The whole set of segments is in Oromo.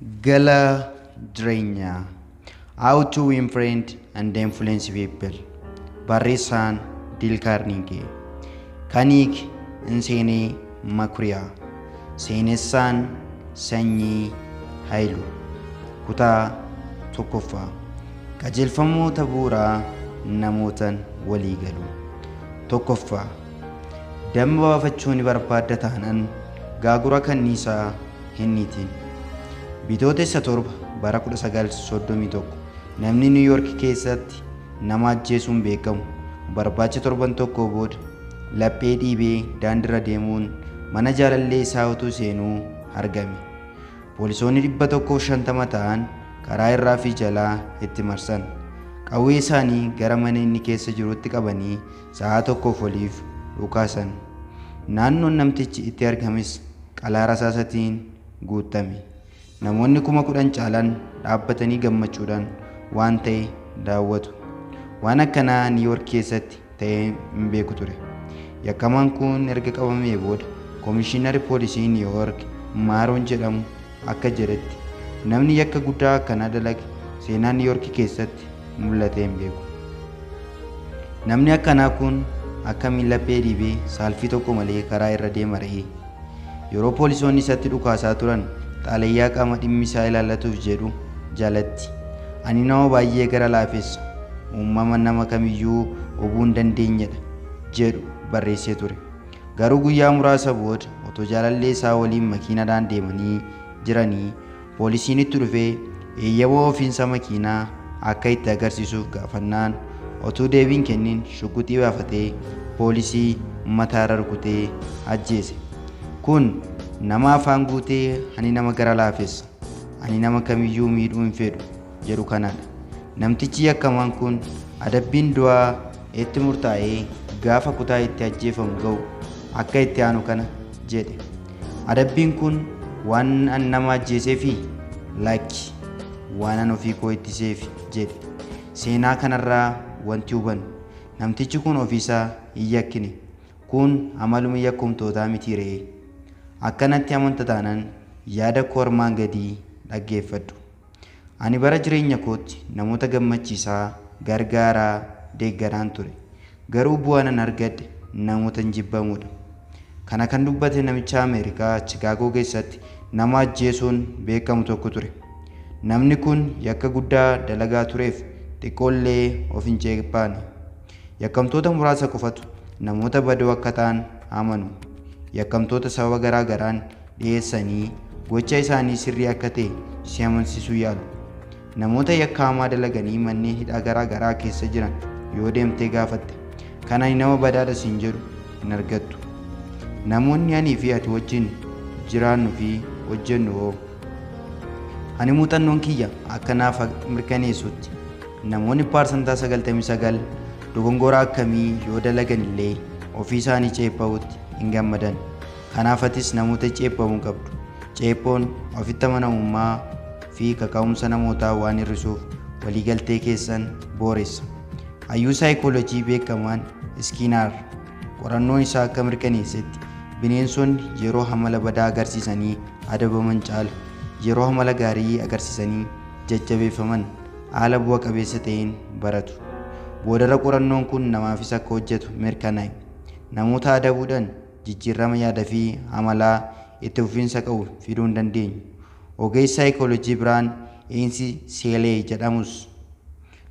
Gala Drenya. How to win friends and influence people. Barreessaan Dilkaarninkee. Kaniik Inseenee Makuriyaa. Seenessaan Sanyii Haayiluu. Kutaa tokkoffaa. Qajeelfamoota bu'uuraa namootaan walii galu. Tokkoffaa. Damma baafachuun ni barbaadda taanaan gaagura kanniisaa hin niitiin. Bitootessa 7 bara 1931 namni New York keessatti nama ajjeesuun beekamu barbaacha torban tokko booda laphee dhiibee daandiirra deemuun mana jaalallee isaa utuu seenuu argame. Poolisoonni 150 ta'an karaa irraa fi jalaa itti marsan. Qawwee isaanii gara mana inni keessa jirutti qabanii sa'a tokkoof waliif dhukaasan. Naannoon namtichi itti argames qalaa rasaasatiin guutame. Namoonni 10,000 caalan dhaabbatanii gammachuudhaan waan ta'e daawwatu. Waan akkanaa New York keessatti ta'ee hin beeku ture. Yakkamaan kun erga qabamee booda Komishinarri Poolisii New York Maaroon jedhamu akka jedhetti namni yakka guddaa akkanaa dalage seenaa New York keessatti mul'atee hin beeku. Namni akkanaa kun akkamiin laphee dhiibee saalfii tokko malee karaa irra deema ra'ee? Yeroo poolisoonni isatti dhukaasaa turan xalayyaa qaama dhimmi isaa ilaallatuuf jedhu jalatti ani nama baay'ee gara laafessa uumama nama kamiyyuu hubuu hin dandeenyedha jedhu barreessee ture. Garuu guyyaa muraasa booda otoo jaalallee isaa waliin makiinadhaan deemanii jiranii poolisiin itti dhufee eeyyama ofiinsa makiinaa akka itti agarsiisuuf gaafannaan otuu deebiin kennin shuguxii baafatee poolisii mataarra rukutee ajjeese. Kun nama afaan guutee ani nama gara laafessa ani nama kamiyyuu miidhuu hin fedhu jedhu kanadha. Namtichi yakkamaan kun adabbiin du'aa itti murtaa'ee gaafa kutaa itti ajjeefamu ga'u akka itti aanu kana jedhe. Adabbiin kun waan an nama ajjeeseefi lakki waan an ofii koo ittiseef jedhe. Seenaa kanarraa wanti hubannu namtichi kun ofiisaa hin yakkine. Kun amaluma yakkumtootaa miti ree. Akkanatti amanta taanaan yaada koo armaan gadii dhaggeeffadhu. Ani bara jireenya kootti namoota gammachiisaa gargaaraa deeggaraan ture. Garuu bu'aan an argadhe namoota hin jibbamudha. Kana kan dubbate namicha Ameerikaa Chicaagoo keessatti nama ajjeesuun beekamu tokko ture. Namni kun yakka guddaa dalagaa tureef xiqqoollee of hin ceephaane. Yakkamtoota muraasa qofatu namoota badoo akka ta'an amanu. Yakkamtoota sababa garaa garaan dhiyeessanii gocha isaanii sirrii akka ta'e si amansiisuu yaalu. Namoota yakka hamaa dalaganii manneen hidhaa garaa garaa keessa jiran yoo deemtee gaafatte kan ani nama badaadha siin jedhu hin argattu. Namoonni anii fi ati wajjin jiraannu fi hojjennu hoo? Ani muuxannoon kiyya akka naaf mirkaneessutti namoonni parsantaa 99 dogongora akkamii yoo dalagan illee ofii isaanii ceephaa'utti hin gammadan. Kanaaf atis namoota ceephamuu qabdu. Ceephoon ofitti amanamummaa fi kaka'umsa namootaa waan hir'isuuf waliigaltee keessan booressa. Hayyuu saayikoolojii beekamaan Iskiinaar qorannoon isaa akka mirkaneessetti bineensonni yeroo amala badaa agarsiisanii adabaman caala yeroo amala gaarii agarsiisanii jajjabeeffaman haala bu'a qabeessa ta'een baratu. Boodarra qorannoon kun namaafis akka hojjetu mirkanaa'e. Namoota adabuudhaan jijjiirama yaada fi amalaa itti fufiinsa qabu fiduu hin dandeenyu. Ogeessi saayikoolojii biraan Eensi Seelee jedhamus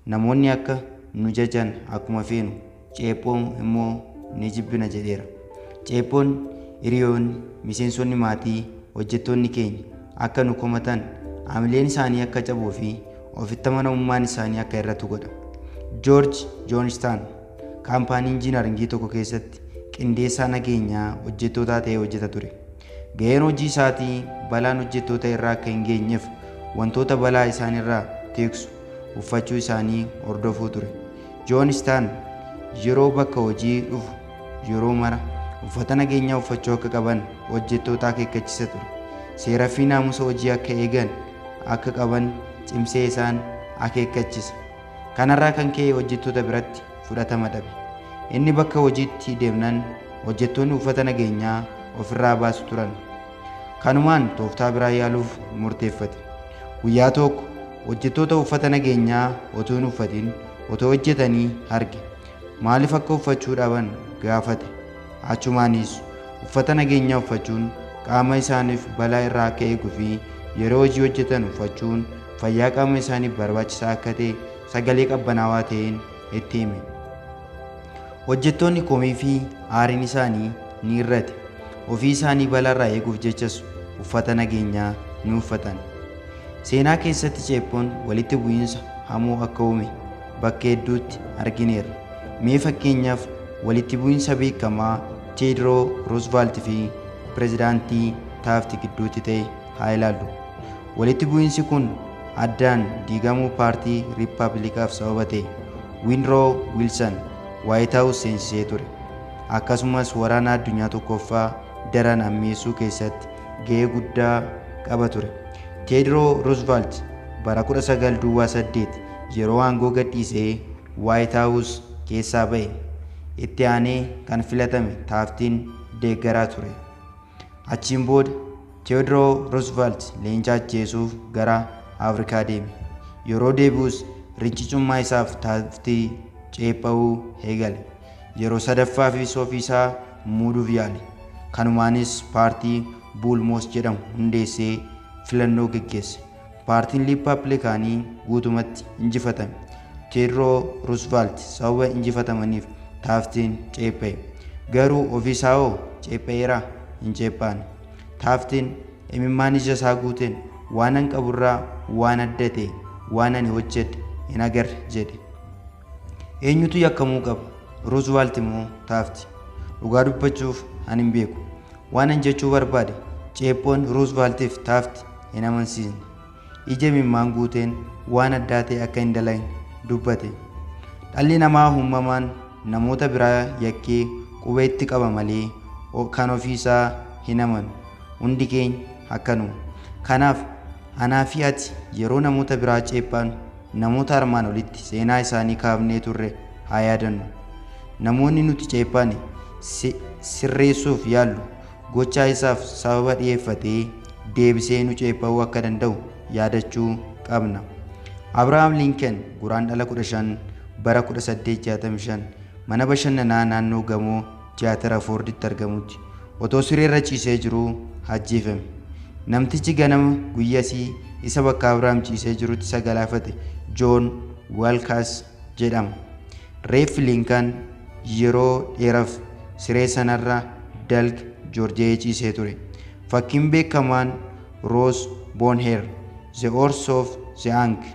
namoonni akka nu jajan akkuma feenu ceephoon immoo ni jibbina jedheera. Ceephoon hiriyoonni miseensonni maatii hojjettoonni keenya akka nu komatan amileen isaanii akka cabuu fi ofitti amanamummaan isaanii akka irratu godha. George Johnston kaampaanii injiinaringii tokko keessatti qindeessaa nageenyaa hojjettootaa ta'ee hojjeta ture. Ga'een hojii isaatii balaan hojjettoota irraa akka hin geenyeef wantoota balaa isaanirraa tiksu uffachuu isaanii hordofuu ture. Johnston yeroo bakka hojii dhufu yeroo mara uffata nageenyaa uffachuu akka qaban hojjettoota akeekkachiisa ture. Seeraa fi naamusa hojii akka eegan akka qaban cimsee isaan akeekkachisa. Kanarraa kan ka'e hojjettoota biratti fudhatama dhabe. Inni bakka hojiitti deemnan hojjettoonni uffata nageenyaa ofirraa baasu turan. Kanumaan tooftaa biraa yaaluuf murteeffate. Guyyaa tokko hojjettoota uffata nageenyaa otoo hin uffatin otoo hojjetanii arge. Maaliif akka uffachuu dhaban gaafate. Achumaanis uffata nageenyaa uffachuun qaama isaaniif balaa irraa akka eeguu fi yeroo hojii hojjetan uffachuun fayyaa qaama isaaniif barbaachisaa akka ta'e sagalee qabbanaawaa ta'een itti hime. Hojjettoonni komii fi aariin isaanii ni irrate. Ofii isaanii balaarraa eeguuf jechas uffata nageenyaa ni uffatan. Seenaa keessatti ceephoon walitti bu'iinsa hamoo akka uume bakka hedduutti argineerra. Mee fakkeenyaaf walitti bu'iinsa beekamaa Teedroo Roosevelt fi pirezidaantii Taafti gidduutti ta'e haa ilaallu. Walitti bu'iinsi kun addaan diigamuu paartii Riippaabilikaaf sababa ta'e. Woodrow Wilson White House seensisee ture. Akkasumas waraana addunyaa tokkoffaa daran ammeessuu keessatti gahee guddaa qaba ture. Teedroo Roosevelt bara 1908 yeroo aangoo gadhiisee White House keessaa ba'e. Itti aanee kan filatame Taaftiin deeggaraa ture. Achiin booda Teedroo Roosevelt leenca ajjeesuuf gara Afrikaa deeme. Yeroo deebi'us rincicummaa isaaf Taaftii ceepha'uu eegale. Yeroo sadaffaafis ofiisaa muuduuf yaale. Kanumaanis paartii Bulmoos jedhamu hundeessee filannoo geggeesse. Paartiin Riippaabilikaanii guutumatti injifatame. Teedroo Roosevelt sababa injifatamaniif Taaftiin ceepha'e. Garuu ofiisaa hoo ceepha'eeraa? Hin ceephaane. Taaftiin imimmaan ija isaa guuteen waan an qaburraa waan adda ta'e waan ani hojjedhe hin agarre jedhe. Eenyutu yakkamuu qaba? Roosevelt moo Taafti? Dhugaa dubbachuuf ani hin beeku. Waan an jechuu barbaade ceephoon Rooseveltiif Taafti hin amansiisne. Ija imimmaan guuteen waan addaa ta'e akka hin dalagne dubbate. Dhalli namaa uumamaan namoota biraa yakkee quba itti qaba malee kan ofiisaa hin amanu. Hundi keenya akkanuma. Kanaaf anaa fi ati yeroo namoota biraa ceephaanu namoota armaan olitti seenaa isaanii kaafnee turre haa yaadannu. Namoonni nuti ceephaane sirreessuuf yaallu gochaa isaaf sababa dhiyeeffatee deebisee nu ceepha'uu akka danda'u yaadachuu qabna. Abrahaam Lincoln guraandhala 15 bara 1865 mana bashannanaa naannoo gamoo Tiyaatira-Foorditti argamutti otoo sireerra ciisee jiruu ajjeefame. Namtichi ganama guyyasii isa bakka Abrahaam ciisee jirutti isa galaafate Joon Walkaas jedhama. Reeffi Lincoln yeroo dheeraaf siree sanarra dalga Joorjiyee ciisee ture. Fakkiin beekamaan Roos Bonheer The Horse of the Ankh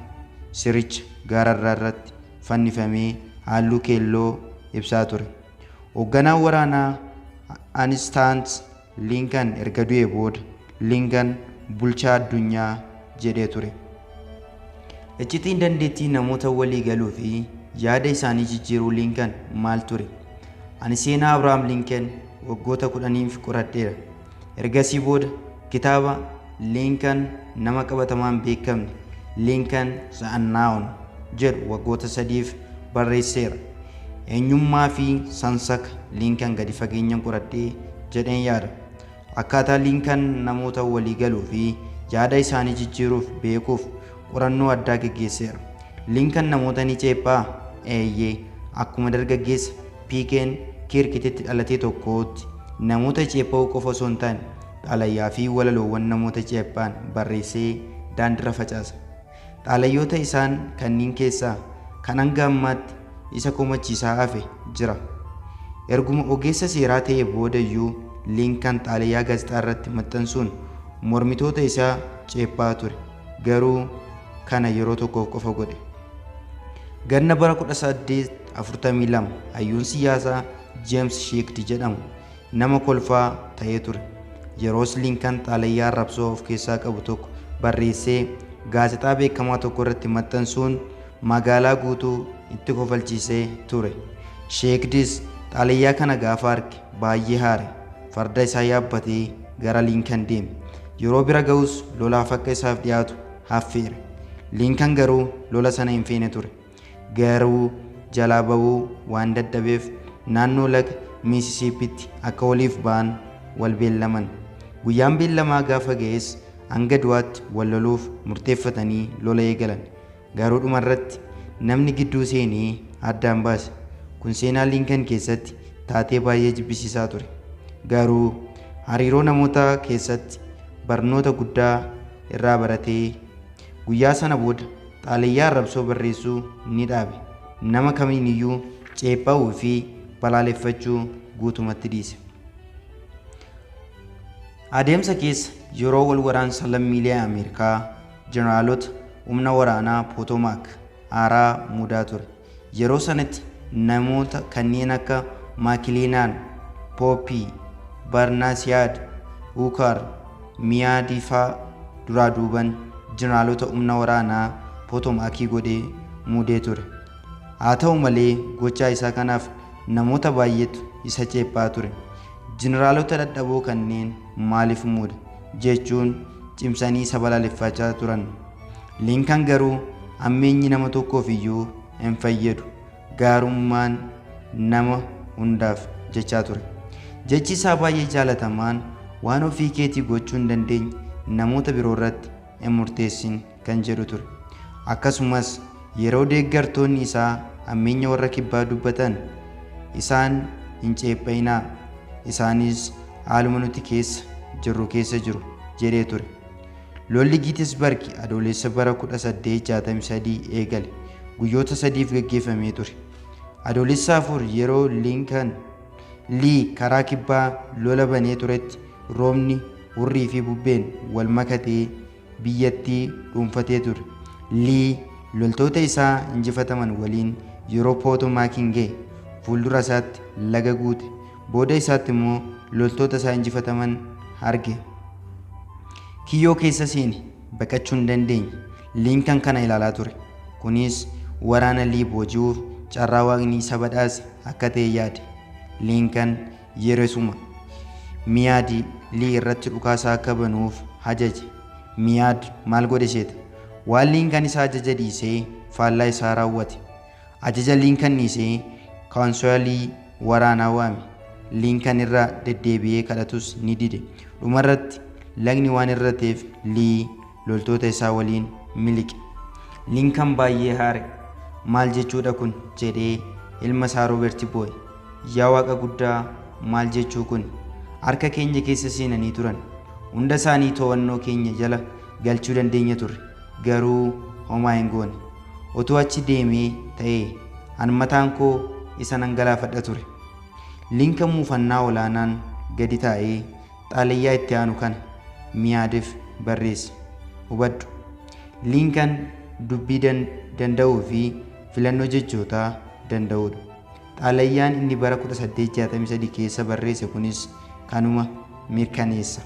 siricha gaararraa irratti fannifamee halluu keelloo ibsaa ture. Hoogganaan waraanaa Anstaans Lincoln erga du'ee booda Lincoln bulchaa addunyaa jedhee ture. Iccitiin dandeettii namoota walii galuu fi yaada isaanii jijjiiruu Lincoln maal ture? Ani seenaa Abrahaam Lincoln waggoota 10 qoradheera. Ergasii booda kitaaba Lincoln nama qabatamaan beekamne Lincoln the Unknown jedhu waggoota 3 barreesseera. Eenyummaa fi sansaka Lincoln gadi fageenyaan qoradhee jedheen yaada. Akkaataa Lincoln namoota walii galuu fi yaada isaanii jijjiiruuf beekuuf qorannoo addaa geggeesseera. Lincoln namoota ni ceephaa? Eeyyee, akkuma dargaggeessa Piikeen Kirkititti dhalatee tokkootti namoota ceepha'uu qofa osoo hin taane xalayyaa fi walaloowwan namoota ceephaan barreessee daandiirra facaasa. Xalayyoota isaan kanneen keessaa kan hanga ammaatti isa komachiisaa hafe jira. Erguma ogeessa seeraa ta'ee boodayyuu Lincoln xalayyaa gaazexaa irratti maxxansuun mormitoota isaa ceephaa ture. Garuu kana yeroo tokkoof qofa godhe. Ganna bara 1842 hayyuun siyaasaa James Sheekdi jedhamu nama kolfaa ta'ee ture. Yeroos Lincoln xalayyaa arrabsoo of keessaa qabu tokko barreessee gaazexaa beekamaa tokko irratti maxxansuun magaalaa guutuu itti kofalchiisee ture. Sheekdis xalayyaa kana gaafa arge baay'ee haare. Farda isaa yaabbatee gara Lincoln deeme. Yeroo bira ga'us lolaaf akka isaaf dhiyaatu affeere. Lincoln garuu lola sana hin feene ture. Garuu jalaa ba'uu waan dadhabeef naannoo laga Miisiisiippiitti akka waliif ba'an wal beellaman. Guyyaan beellamaa gaafa ga'es hanga du'aatti wal loluuf murteeffatanii lola eegalan. Garuu dhumarratti namni gidduu seenee addaan baase. Kun seenaa Lincoln keessatti taatee baay'ee jibbisiisaa ture. Garuu hariiroo namoota keessatti barnoota guddaa irraa baratee guyyaa sana booda xalayyaa arrabsoo barreessuu ni dhaabe. Nama kamiin iyyuu ceepha'uu fi balaaleffachuu guutumatti dhiise. Adeemsa keessa yeroo wal waraansa lammiilee Ameerikaa jeneraalota humna waraanaa Potomac haaraa mudaa ture. Yeroo sanatti namoota kanneen akka Maakiliinaan, Pooppii, Barnaasiyaad, Huukar, Miyaadii fa'aa duraa duuban jeneraalota humna waraanaa Potomacii godhee muudee ture. Haa ta'u malee gochaa isaa kanaaf namoota baay'eetu isa ceephaa ture. Jeneraalota dadhaboo kanneen maaliif muuda jechuun cimsanii isa balaaleffachaa turan. Lincoln garuu ammeenyi nama tokkoof iyyuu hin fayyadu, gaarummaan nama hundaaf jechaa ture. Jechi isaa baay'ee jaalatamaan waan ofii keetii gochuu hin dandeenye namoota biroo irratti hin murteessin kan jedhu ture. Akkasumas yeroo deeggartoonni isaa ammeenya warra kibbaa dubbatan isaan hin ceepha'inaa, isaanis haaluma nuti keessa jirru keessa jiru jedhee ture. Lolli Gettysburg adoolessa bara 1863 eegale. Guyyoota 3 gaggeeffamee ture. Adoolessa 4 yeroo Lincoln Lee karaa kibbaa lola banee turetti roobni, hurrii fi bubbeen wal makatee biyyattii dhuunfatee ture. Lee loltoota isaa injifataman waliin yeroo Potomacin ga'e fuuldura isaatti laga guute. Booda isaatti immoo loltoota isaa injifataman arge. Kiyyoo keessa seene baqachuu hin dandeenye. Lincoln kana ilaalaa ture. Kunis waraana Lee booji'uuf carraa waaqni isa badhaase akka ta'e yaade. Lincoln yeroosuma Miyaad Lee irratti dhukaasa akka banuuf ajaje. Miyaad maal godhe seeta? Waan Lincoln isa ajaja dhiisee faallaa isaa raawwate. Ajaja Lincoln dhiisee kaawunsilii waraanaa waame. Lincoln irraa deddeebi'ee kadhatus ni dide. Dhumarratti lagni waan irra ta'eef Lee loltoota isaa waliin miliqe. Lincoln baay'ee haare. Maal jechuudha kun jedhee ilma isaa Rooberti boo'e. Yaa Waaqa guddaa, maal jechuu kun? Harka keenya keessa seenanii turan. Hunda isaanii to'annoo keenya jala galchuu dandeenya ture. Garuu homaa hin goone. Otoo achi deemee ta'ee an mataan koo isa nan galaafadha ture. Lincoln muufannaa olaanaan gadi taa'ee xalayyaa itti aanu kana Miyaadiif barreesse. Hubadhu, Lincoln dubbii danda'uu fi filannoo jechootaa danda'udha. Xalayyaan inni bara 1863 keessa barreesse kunis kanuma mirkaneessa.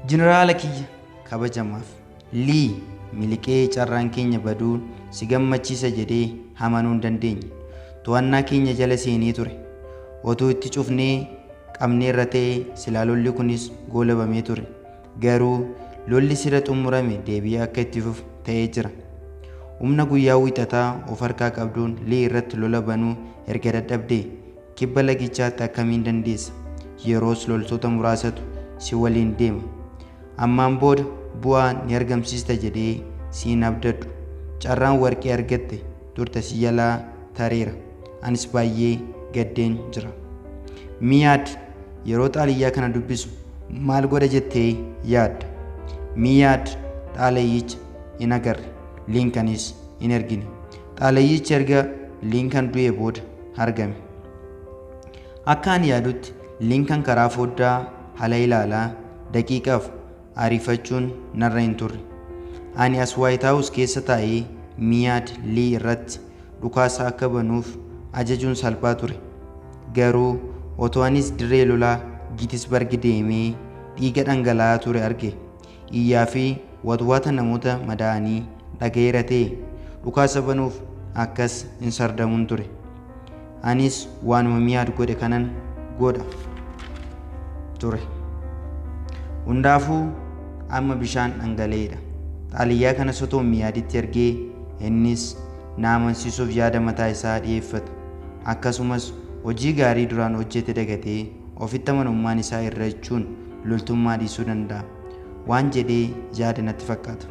Jeneraala kiyya kabajamaaf, Lee miliqee carraan keenya baduun si gammachiisa jedhee amanuu hin dandeenye. To'annaa keenya jala seenee ture. Otoo itti cufnee qabnee irra ta'ee silaa lolli kunis goolabamee ture. Garuu lolli sira xumurame deebi'ee akka itti fufu ta'ee jira. Humna guyyaa wiixataa of harkaa qabduun Lee irratti lola banuu erga dadhabdee kibba lagichaatti akkamiin dandeessa? Yeroos loltoota muraasatu si waliin deema. Ammaan booda bu'aa ni argamsiista jedhee siin abdadhu. Carraan warqee argatte turte si jalaa tareera. Anis baay'ee gaddeen jira. Miyaad yeroo xalayyaa kana dubbisu maal godha jettee yaadda? Miyaad xalayyicha hin agarre. Lincolnis hin argine. Xalayyichi erga Lincoln du'ee booda argame. Akka ani yaadutti Lincoln karaa foddaa ala ilaalaa daqiiqaaf ariifachuun narra hin turre. Ani as White House keessa taa'ee Miyaad Lee irratti dhukaasa akka banuuf ajajuun salphaa ture. Garuu otoo anis dirree lolaa Gettysburg deemee dhiiga dhangala'aa ture arge. Iyyaa fi watwaata namoota madaa'anii dhagayeera ta'e dhukaasa banuuf akkas hin sardamuun ture. Anis waanuma Miyaad godhe kanan godha ture. Hundaafuu amma bishaan dhangala'eedha. Xalayyaa kana sotoo Miyaaditti ergee innis na amansiisuuf yaada mataa isaa dhiyeeffata. Akkasumas hojii gaarii duraan hojjete dagatee ofitti amanummaan isaa irrachuun loltummaa dhiisuu danda'a waan jedhee yaada natti fakkaata.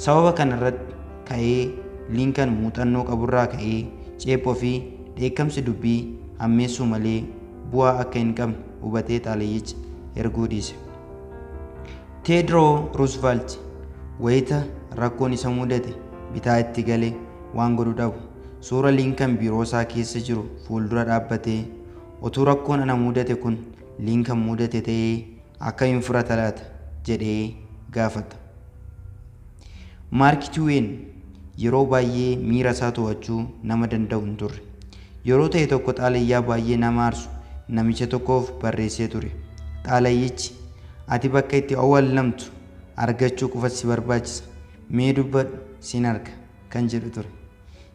Sababa kanarratti ka'ee Lincoln muuxannoo qaburraa ka'ee ceephoo fi dheekkamsi dubbii hammeessuu malee bu'aa akka hin qabne hubatee xalayyicha erguu dhiise. Theodore Roosevelt wayita rakkoon isa mudate bitaa itti galee waan godhu dhabu suura Lincoln biiroo isaa keessa jiru fuuldura dhaabbatee otuu rakkoon ana mudate kun Lincoln mudate ta'ee akkamiin furata laata jedhee gaafata. Mark Twain yeroo baay'ee miira isaa to'achuu nama danda'u hin turre. Yeroo ta'e tokko xaalayyaa baay'ee nama aarsu namicha tokkoof barreessee ture. Xaalayyichi ati bakka itti awwaalamtu argachuu qofa si barbaachisa. Mee dubbadhu sin arga kan jedhu ture.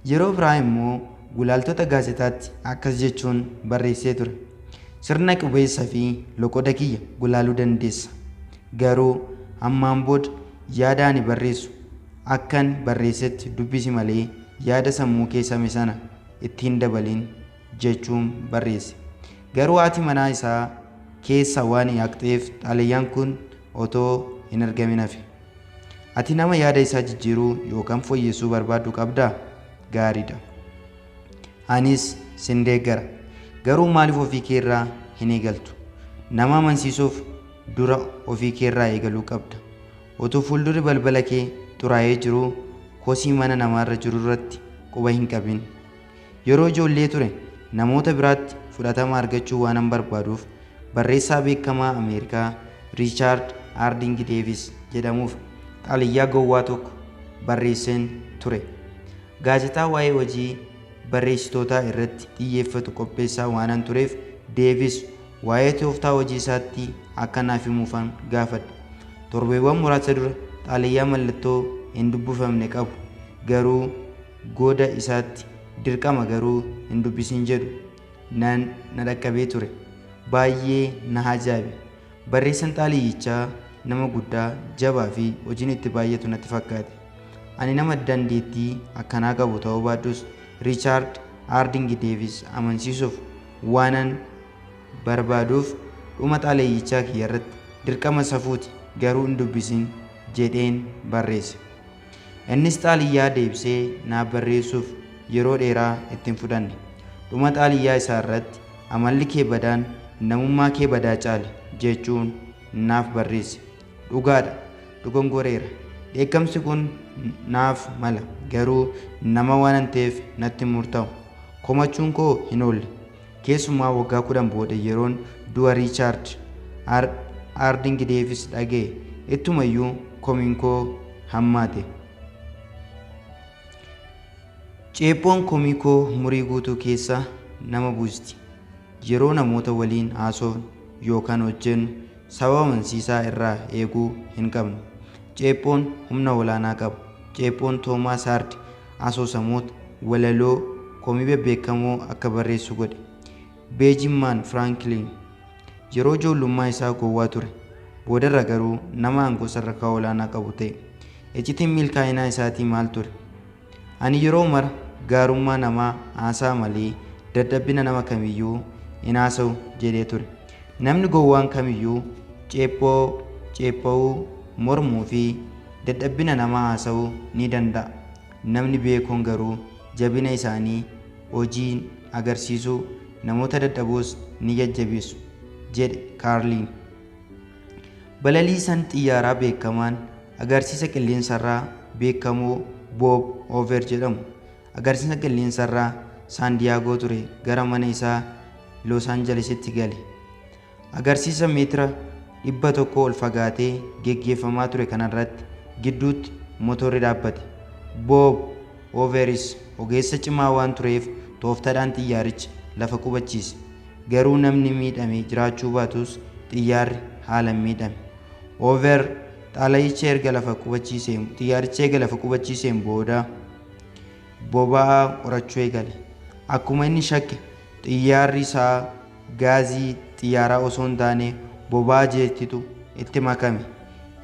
Yeroo biraa immoo gulaaltota gaazexaatti akkas jechuun barreessee ture. Sirna qubeessaa fi loqoda kiyya gulaaluu dandeessa. Garuu ammaan booda yaada ani barreessu akkan barreessetti dubbisi malee yaada sammuu keessame sana ittiin dabalin jechuun barreesse. Garuu haati manaa isaa keessa waan yaaqxeef xaalayyaan kun otoo hin argamin hafe. Ati nama yaada isaa jijjiiruu yookaan fooyyessuu barbaadu qabdaa? Gaariidha. Anis sin deeggara. Garuu maaliif ofii keerraa hin eegaltu? Nama amansiisuuf dura ofii keerraa eegaluu qabda. Otoo fuuldurri balbala kee xuraa'ee jiru kosii mana namaarra jiru irratti quba hin qabin. Yeroo ijoollee ture namoota biraatti fudhatama argachuu waan barbaaduuf barreessaa beekamaa Ameerikaa Riichaard Harding Deevis jedhamuuf xalayyaa gowwaa tokko barreesseen ture. Gaazexaa waa'ee hojii barreessitootaa irratti xiyyeeffatu qopheessaa waanan tureef Deevis waa'ee tooftaa hojii isaatti akka naaf himuufan gaafadhe. Torbeewwan muraasa dura xalayyaa mallattoo hin dubbifamne qabu garuu goda isaatti dirqama garuu hin dubbisin jedhu na dhaqqabee ture. Baay'ee na ajaa'ibe. Barreessaan xalayyichaa nama guddaa jabaa fi hojiin itti baay'atu natti fakkaate. Ani nama dandeettii akkanaa qabu ta'uu baadhus Riichaard Harding Deevis amansiisuuf waanan barbaaduuf dhuma xalayyichaa kiyyarratti dirqama safuuti garuu hin dubbisin jedheen barreesse. Innis xalayyaa deebisee naaf barreessuuf yeroo dheeraa ittiin fudhanne. Dhuma xalayyaa isaa irratti amalli kee badaan namummaa kee badaa caale jechuun naaf barreesse. Dhugaadha, dogongoreera. Dheekkamsi kun naaf mala garuu nama waan ta'eef natti murtaa'u. Komachuun koo hin oolle. Keessumaa waggaa 10 booda yeroon du'a Riichaard Harding Deevis dhaga'e ittumayyuu komiin koo hammaate. Ceephoon komii koo umurii guutuu keessa nama buusti. Yeroo namoota waliin haasofnu yookaan hojjennu sababa amansiisaa irraa eeguu hin qabnu. Ceephoon humna olaanaa qaba. Ceephoon Toomaas Haard asoosamoota walaloo komii bebbeekamoo akka barreessu godhe. Beejimmaan Firaanklin yeroo ijoollummaa isaa gowwaa ture. Boodarra garuu nama aangoo sadarkaa olaanaa qabu ta'e. Iccitiin milkaa'inaa isaatii maal ture? Ani yeroo mara gaarummaa namaa haasaa malee dadhabbina nama kamiyyuu hin haasa'u jedhee ture. Namni gowwaan kamiyyuu ceepha'uu, mormuu fi dadhabbina namaa haasa'uu ni danda'a. Namni beekuun garuu jabina isaanii hojiin agarsiisuu namoota dadhaboos ni jajjabeessu jedhe Kaarliin. Balaliisaan xiyyaaraa beekamaan agarsiisa qilleensarraa beekamoo Bob Hoover jedhamu agarsiisa qilleensarraa Saandiyaagoo ture gara mana isaa Los Angelesitti gale. Agarsiisa meetira 100 ol fagaatee geggeeffamaa ture kanarratti gidduutti motorri dhaabbate. Bob Hooveris ogeessa cimaa waan tureef tooftaadhaan xiyyaaricha lafa qubachiise. Garuu namni miidhame jiraachuu baatus xiyyaarri haalaan miidhame. Hoover xalayicha erga lafa qubachiiseen booda boba'aa qorachuu eegale. Akkuma inni shakke xiyyaarri isaa gaazii xiyyaaraa osoo hin taane boba'aa jeettitu itti makame.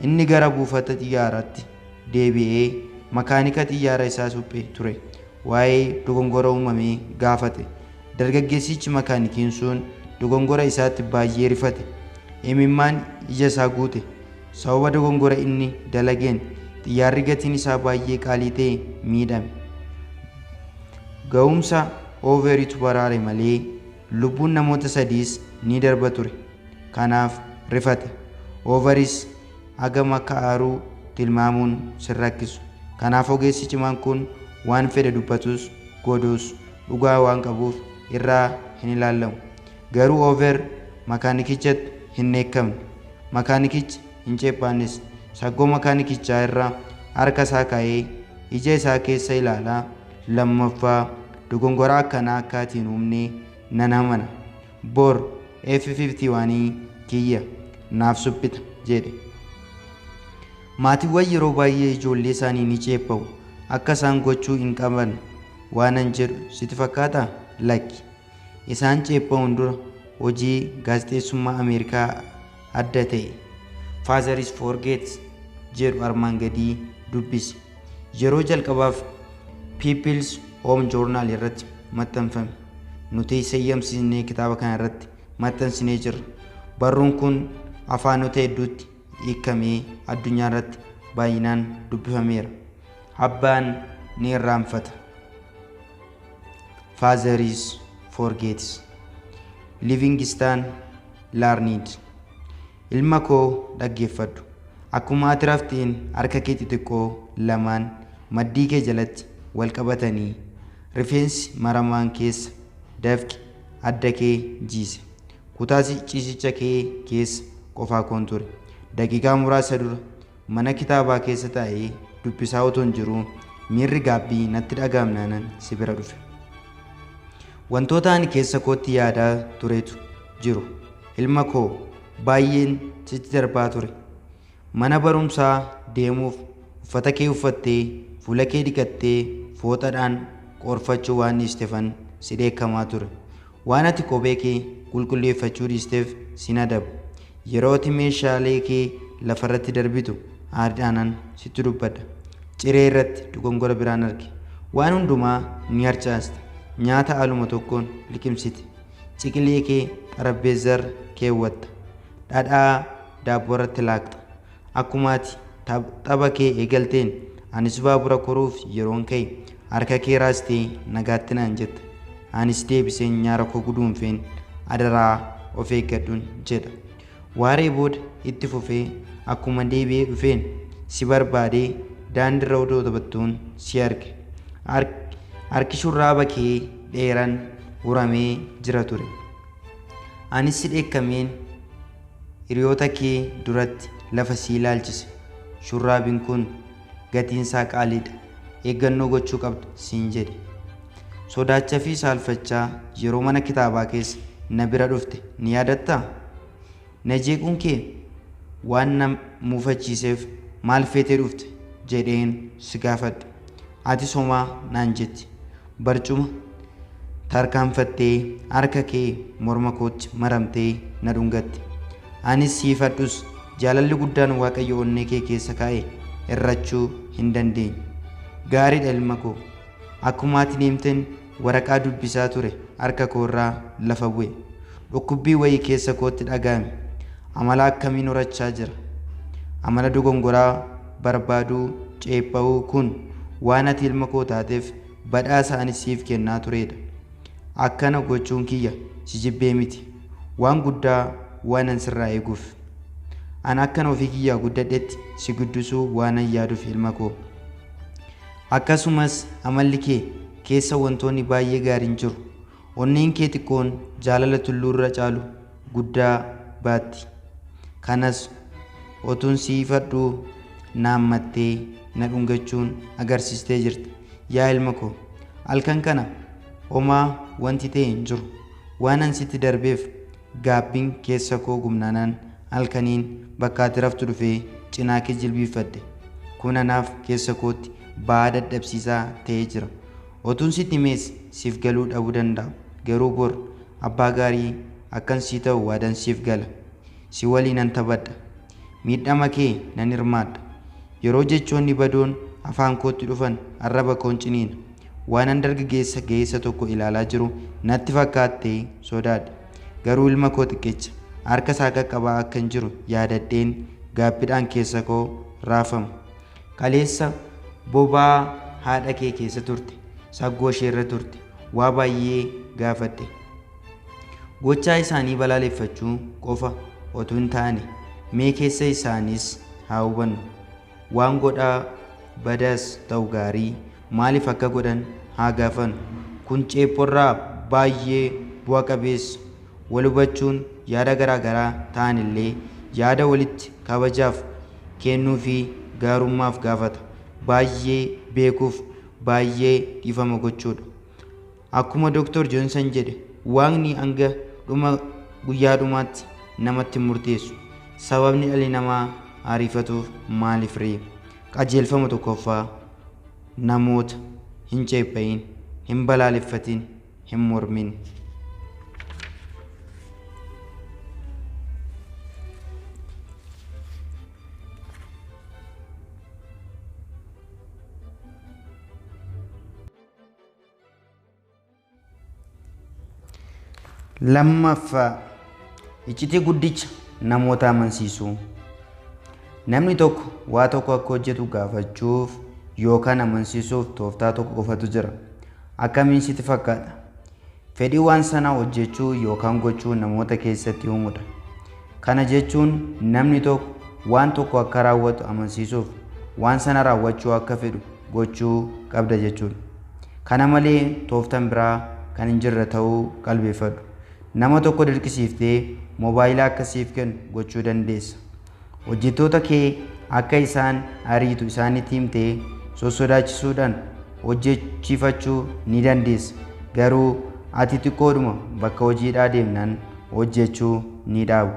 Inni gara buufata xiyyaaraatti deebi'ee makaanika xiyyaara isaa suphee ture. Waa'ee dogongora uumamee gaafate. Dargaggeessichi makaanikiin sun dogongora isaatti baay'ee rifate. Imimmaan ija isaa guute. Sababa dogongora inni dalageen xiyyaarri gatiin isaa baay'ee qaalii ta'e miidhame. Ga'umsa Overiitu baraare malee lubbuun namoota sadiis ni darba ture. Kanaaf rifate. Overis hagam akka aaruu tilmaamuun sin rakkisu. Kanaaf ogeessi cimaan kun waan fedhe dubbatus godhus dhugaa waan qabuuf irraa hin ilaalamu. Garuu Over makaanikichatti hin neekamne. Makaanikichi hin ceephaannes. Saggoo makaanikichaa irraa harka isaa kaa'ee ija isaa keessa ilaalaa lammaffaa dogongora akkanaa akkaatiin uumnee nan amana. Bor F51 kiyya naaf suphita jedhe. Maatiiwwan yeroo baay'ee ijoollee isaanii ni ceepha'u. Akka isaan gochuu hin qaban waanan jedhu sitti fakkaataa? Lakki. Isaan ceepha'uun dura hojii gaazexeessummaa Ameerikaa adda ta'e Father is Forget jedhu armaan gadii dubbisi. Yeroo jalqabaaf People's Home Journal irratti maxxanfame. Nuti seeyyamsiisnee kitaaba kana irratti maxxansinee jirra. Barruun kun afaanota hedduutti hiikamee addunyaa irratti baay'inaan dubbifameera. Abbaan ni irraanfata. Father is Forget. Livingston Larned. Ilma koo dhaggeeffadhu. Akkuma ati rafteen harka kee xixiqqoo lamaan maddii kee jalatti wal qabatanii rifeensi maramaan keessa dafqi adda kee jiise. Kutaa ciisicha kee keessa qofaa koon ture. Daqiiqaa muraasa dura mana kitaabaa keessa taa'ee dubbisaa otoo hin jiruu miirri gaabbii natti dhaga'amnaan si bira dhufe. Wantoota ani keessa kootti yaadaa turetu jiru. Ilma koo baay'een sitti darbaa ture. Mana barumsaa deemuuf uffata kee uffattee fuula kee dhiqattee fooxaadhaan qorfachuu waan dhiisteefan si dheekkamaa ture. Waan ati kophee kee qulqulleeffachuu dhiisteef sin adabu. Yeroo ati meeshaalee kee lafarratti darbitu aariidhaanan sitti dubbadha. Ciree irratti dogongora biraan arge. Waan hundumaa ni harcaaste. Nyaata haaluma tokkoon liqimsite. Ciqilee kee xarapheezzarra keewwatta. Dhadhaa daabboo irratti laaqxa. Akkuma ati tapha kee eegalteen anis baabura koruuf yeroon ka'e harka kee raastee nagaatti naan jetta. Anis deebisee nyaara koo guduunfeen adaraa of eeggadhuun jedha. Waaree booda itti fufee akkuma deebi'ee dhufeen si barbaadee daandiirra odoo taphattuun si arge. Harki shurraaba kee dheeraan uramee jira ture. Anis si dheekkameen hiriyoota kee duratti lafa si ilaalchise. Shurraabiin kun gatiinsaa qaaliidha. Eeggannoo gochuu qabda siin jedhe. Sodaachaa fi saalfachaa yeroo mana kitaabaa keessa na bira dhufte ni yaadattaa? Na jeequun kee waan na muufachiiseef maal feetee dhufte jedheen si gaafadhe. Ati somaa naan jetti. Barcuma tarkaanfattee harka kee morma kootti maramtee na dhungatte. Anis siifadhus jaalalli guddaan Waaqayyo onnee kee keessa kaa'e irrachuu hin dandeenye. Gaariidha ilma koo. Akkuma ati deemteen waraqaa dubbisaa ture harka koorraa lafa bu'e. Dhukkubbii wayii keessa kootti dhaga'ame. Amala akkamiin horachaa jira? Amala dogongoraa barbaaduu ceepha'uu kun waan ati ilma koo taateef badhaasa ani siif kennaa turedha. Akkana gochuun kiyya si jibbee miti. Waan guddaa waanan sirraa eeguuf. Ani akkana ofii kiyyaa guddadhetti si guddisuu waanan yaaduuf ilma koo. Akkasumas amalli kee keessa wantoonni baay'ee gaariin jiru. Onneen kee xiqqoon jaalala tulluurra caalu guddaa baatti. Kanas otuun siifadhuu naammattee na dhungachuun agarsiistee jirta. Yaa ilma koo, halkan kana homaa wanti ta'e hin jiru. Waanan sitti darbeef gaabbiin keessa koo gumnaanaan halkaniin bakka ati raftu dhufee cinaa kee jilbiifadhe. Kun anaaf keessa kootti ba'aa dadhabsiisaa ta'ee jira. Otuun sitti himees siif galuu dhabuu danda'a. Garuu bor abbaa gaarii akkan sii ta'u waadan siif gala. Si waliin nan taphadha. Miidhama kee nan hirmaadha. Yeroo jechoonni badoon afaan kootti dhufan arraba koon ciniina. Waanan dargaggeessa ga'eessa tokko ilaalaa jiru natti fakkaattee sodaadha. Garuu ilma koo xiqqecha harka isaa qaqqabaa akka hin jiru yaadadheen gaabbiidhaan keessa koo raafama. Kaleessa bobaa haadha kee keessa turte, saggoo ishee irra turte, waa baay'ee gaafadhe. Gochaa isaanii balaaleffachuu qofa otoo hin taane mee keessa isaaniis haa hubannu. Waan godhaa badaas ta'u gaarii maaliif akka godhan haa gaafannu. Kun ceephoorraa baay'ee bu'a qabeessa. Wal hubachuun yaada garaagaraa ta'an illee yaada walitti kabajaaf kennuu fi gaarummaaf gaafata. Baay'ee beekuuf baay'ee dhiifama gochuudha. Akkuma Dr. Johnson jedhe, Waaqni hanga dhuma guyyaa dhumaatti namatti murteessu. Sababni dhalli namaa ariifatuuf maaliif ree? Qajeelfama tokkoffaa namoota hin ceephayin, hin balaaleffatin, hin mormin. Lammaffaa, iccitii guddicha namoota amansiisuu. Namni tokko waa tokko akka hojjetu gaafachuuf yookaan amansiisuuf tooftaa tokko qofatu jira. Akkamiin sitti fakkaata? Fedhii waan sanaa hojjechuu yookaan gochuu namoota keessatti uumuudha. Kana jechuun namni tokko waan tokko akka raawwatu amansiisuuf waan sana raawwachuu akka fedhu gochuu qabda jechuudha. Kana malee tooftaan biraa kan hin jirre ta'uu qalbeeffadhu. Nama tokko dirqisiiftee moobaayilaa akkasiif kennu gochuu dandeessa. Hojjettoota kee akka isaan ariitu isaanitti himtee sossodaachisuudhaan hojjechiifachuu ni dandeessa. Garuu ati xiqqoodhuma bakka hojiidhaa deemnaan hojjechuu ni dhaabu.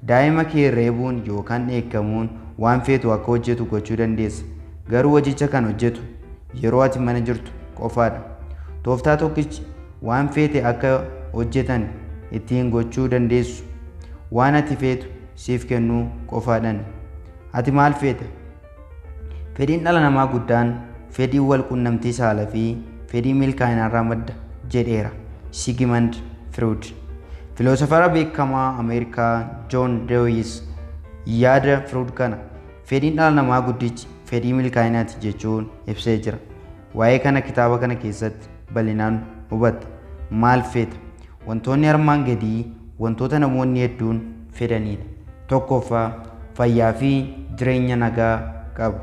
Daa'ima kee reebuun yookaan dheekkamuun waan feetu akka hojjetu gochuu dandeessa. Garuu hojicha kan hojjetu yeroo ati mana jirtu qofaadha. Tooftaa tokkichi waan feete akka hojjetan ittiin gochuu dandeessu. Waan ati feetu siif kennuu qofaadhaan. Ati maal feeta? Fedhiin dhala namaa guddaan fedhii wal quunnamtii saalaa fi fedhii milkaa'inaarraa madda jedheera Sigmund Freud. Filoosofara beekamaa Ameerikaa John Dewey yaada Freud kana fedhiin dhala namaa guddichi fedhii milkaa'inaati jechuun ibsee jira. Waa'ee kana kitaaba kana keessatti bal'inaan hubatta. Maal feeta? Wantoonni armaan gadii wantoota namoonni hedduun fedhanidha. Tokkoffaa, fayyaa fi jireenya nagaa qabu.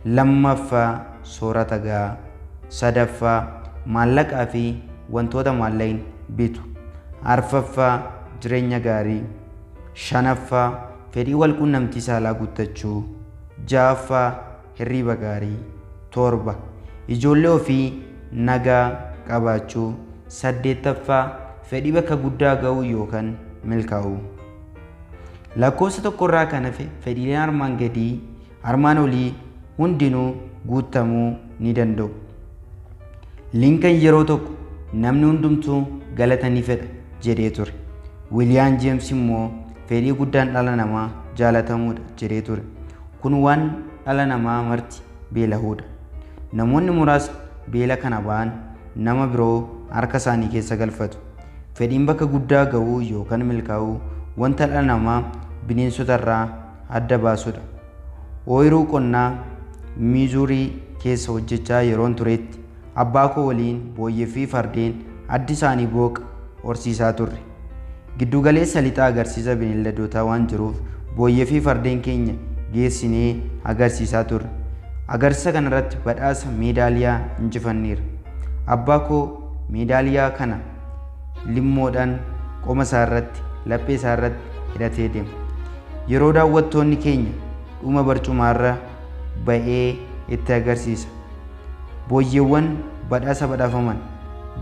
Lammaffaa, soorata gahaa. Sadaffaa, maallaqaa fi wantoota maallaqni bitu. Arfaffaa, jireenya gaarii. Shanaffaa, fedhii wal quunnamtii saalaa guuttachuu. Ja'affaa, hirriba gaarii. Torba, ijoollee ofii nagaa qabaachuu. Saddeettaffaa, fedhii bakka guddaa ga'uu yookaan milkaa'uu. Lakkoofsa tokkorraa kan hafe fedhiileen armaan olii hundinuu guutamuu ni danda'u. Linkan yeroo tokko namni hundumtuu galata ni fedha jedhee ture. Wiiliyaam Jeems immoo fedhii guddaan dhala namaa jaalatamuudha jedhee ture. Kun waan dhala namaa marti beela'uudha. Namoonni muraasni beela kana ba'an nama biroo harka isaanii keessa galfatu. Fedhiin bakka guddaa ga'uu yookaan milkaa'uu wanta dhala namaa bineensota irraa adda baasudha. Ooyiruu qonnaa Miizurii keessa hojjechaa yeroon turetti abbaa koo waliin booyyee fi fardeen addi isaanii booqa horsiisaa turre. Giddugaleessa lixaa agarsiisa bineeldotaa waan jiruuf booyyee fi fardeen keenya geessinee agarsiisaa turre. Agarsiisa kanarratti badhaasa meedaaliyaa injifanneera. Abbaa koo meedaaliyaa kana limmoodhaan qoma isaa irratti, laphee isaa irratti hidhatee deema. Yeroo daawwattoonni keenya dhuma barcumaarra ba'ee itti agarsiisa. Booyyeewwan badhaasa badhaafaman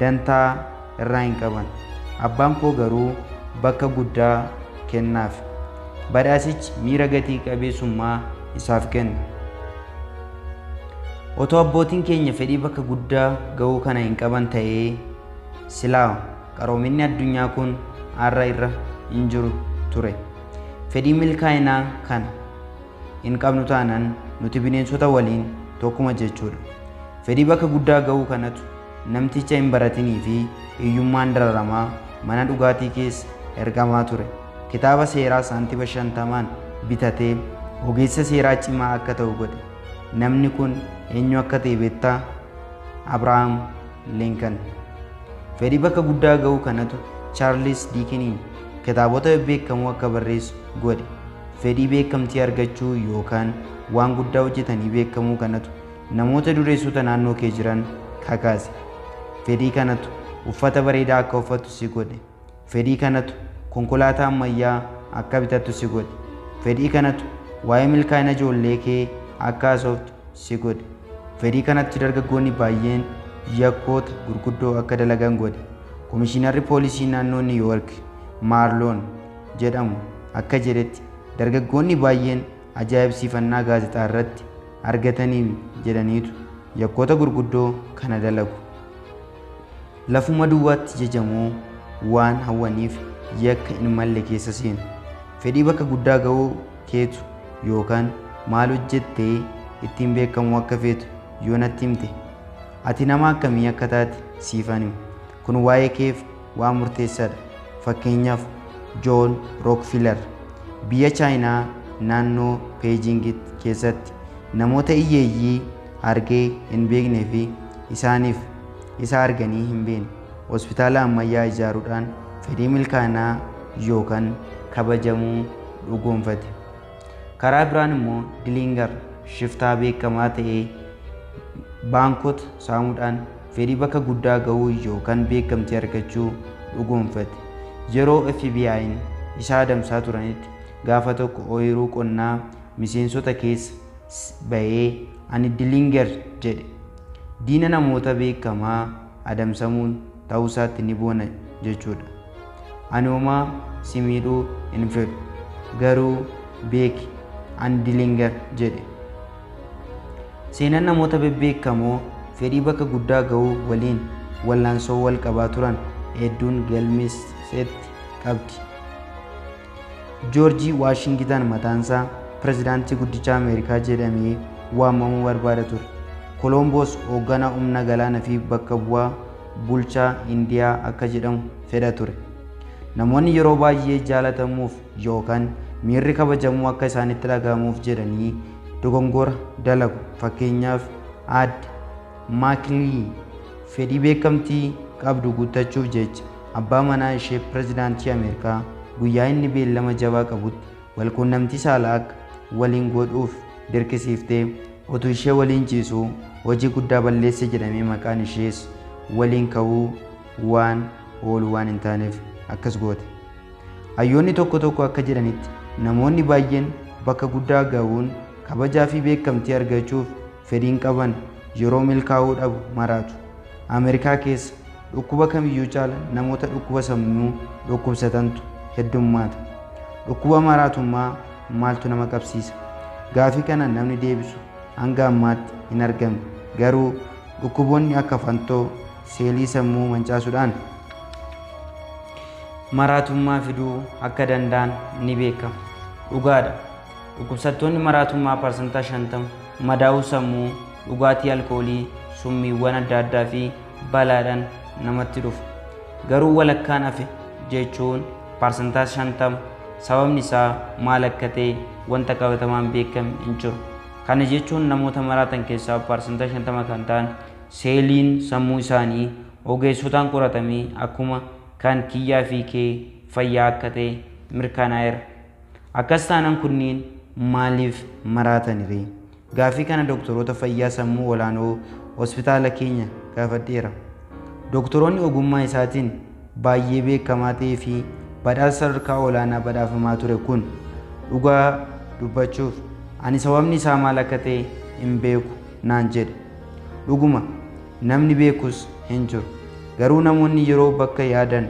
dantaa irraa hin qaban. Abbaan koo garuu bakka guddaa kennaaf. Badhaasichi miira gatii qabeessummaa isaaf kenna. Otoo abbootiin keenya fedhii bakka guddaa ga'uu kana hin qaban ta'ee silaa qaroominni addunyaa kun har'a irra hin jiru ture. Fedhii milkaa'inaa kana hin qabnu taanaan nuti bineensota waliin tokkuma jechuudha. Fedhii bakka guddaa ga'uu kanatu namticha hin baratinii fi hiyyummaan dararamaa mana dhugaatii keessa ergamaa ture. kitaaba seeraa saantiima 50 bitatee ogeessa seeraa cimaa akka ta'u godhe. Namni kun eenyu akka ta'e beektaa? Abrahaam Lincoln. Fedhii bakka guddaa ga'uu kanatu Charles Dickeniin kitaabota beekamoo akka barreessu godhe. Fedhii beekamtii argachuu yookaan waan guddaa hojjetanii beekamuu kanatu namoota dureessota naannoo kee jiran kakaase. Fedhii kanatu uffata bareedaa akka uffattu si godhe. Fedhii kanatu konkolaataa ammayyaa akka bitattu si godhe. Fedhii kanatu waa'ee milkaa'ina ijoollee kee akka haasoftu si godhe. Fedhii kanatti dargaggoonni baay'een yakkoota gurguddoo akka dalagan godhe. Komishinarri poolisii naannoo New York Marlon jedhamu akka jedhetti dargaggoonni baay'een ajaa'ibsiifannaa gaazexaa irratti argatanii jedhaniitu yakkoota gurguddoo kana dalagu. Lafuma duwwaatti jajamoo waan hawwaniif yakka hin malle keessa seenu. Fedhii bakka guddaa ga'uu keetu yookaan maal hojjettee ittiin beekamuu akka feetu yoo natti himte ati nama akkamii akka taate siifan hima. Kun waa'ee keef waan murteessaadha. Fakkeenyaaf John Rockefeller biyya Chaayinaa naannoo Beijing keessatti namoota hiyyeeyyii argee hin beeknee fi isaaniif isa arganii hin beekne hospitaala ammayyaa ijaaruudhaan fedhii milkaa'inaa yookaan kabajamuu dhugoomfate. Karaa biraan immoo Dillinger shiftaa beekamaa ta'ee baankota saamuudhaan fedhii bakka guddaa ga'uu yookaan beekamtii argachuu dhugoomfate. Yeroo FBI'n isa adamsaa turanitti gaafa tokko ooyiruu qonnaa miseensota keessa bahee ani Dillinger jedhe. Diina namoota beekamaa adamsamuun ta'uusaatti ni boona jechuudha. Ani homaa si miidhuu hin fedhu garuu beeki ani Dillinger jedhe. Seenaan namoota bebbeekamoo fedhii bakka guddaa ga'uu waliin wallaansoo wal qabaa turan hedduun galmeessetti qabdi. Joorji Waashingtan mataansaa pirezidaantii guddicha Ameerikaa jedhamee waamamuu barbaada ture. Kolomboos hoogganaa humna galaanaa fi bakka bu'aa bulchaa Indiyaa akka jedhamu fedha ture. Namoonni yeroo baay'ee jaalatamuuf yookaan miirri kabajamuu akka isaanitti dhagahamuuf jedhanii dogongora dalagu. Fakkeenyaaf Aadde Maakilii fedhii beekamtii qabdu guuttachuuf jecha abbaa manaa ishee pirezidaantii Ameerikaa guyyaa inni beellama jabaa qabutti walquunnamtii saalaa akka waliin godhuuf dirqisiiftee utuu ishee waliin ciisuu hojii guddaa balleesse jedhamee maqaan ishees waliin ka'uu waan oolu waan hin taaneef akkas goote. Hayyoonni tokko tokko akka jedhanitti namoonni baay'een bakka guddaa ga'uun kabajaa fi beekamtii argachuuf fedhiin qaban yeroo milkaa'uu dhabu maraatu. Ameerikaa keessa dhukkuba kamiyyuu caala namoota dhukkuba sammuu dhukkubsatantu heddummaata. Dhukkuba maraatummaa maaltu nama qabsiisa? Gaafii kana namni deebisu hanga ammaatti hin argamne. Garuu dhukkuboonni akka fantoo seelii sammuu mancaasuudhaan maraatummaa fiduu akka danda'an ni beekama. Dhugaadha. Dhukkubsattoonni maraatummaa parsantaa 50 madaa'uu sammuu, dhugaatii alkoolii, summiiwwan adda addaa fi balaadhaan namatti dhufu. Garuu walakkaan hafe jechuun parsantaa 50 sababni isaa maal akka ta'e wanta qabatamaan beekame hin jiru. Kana jechuun namoota maraatan keessaa parsantaa 50 kan ta'an seeliin sammuu isaanii ogeessotaan qoratamee akkuma kan kiyyaa fi kee fayyaa akka ta'e mirkanaa'eera. Akkas taanaan kunniin maaliif maraataniire? Gaafii kana doktoroota fayyaa sammuu olaanoo hospitaala keenya gaafadheera. Doktoroonni ogummaa isaatiin baay'ee beekamaa ta'ee fi badhaasa sadarkaa olaanaa badhaafamaa ture kun dhugaa dubbachuuf ani sababni isaa maal akka ta'e hin beeku naan jedhe. Dhuguma namni beekus hin jiru. Garuu namoonni yeroo bakka yaadan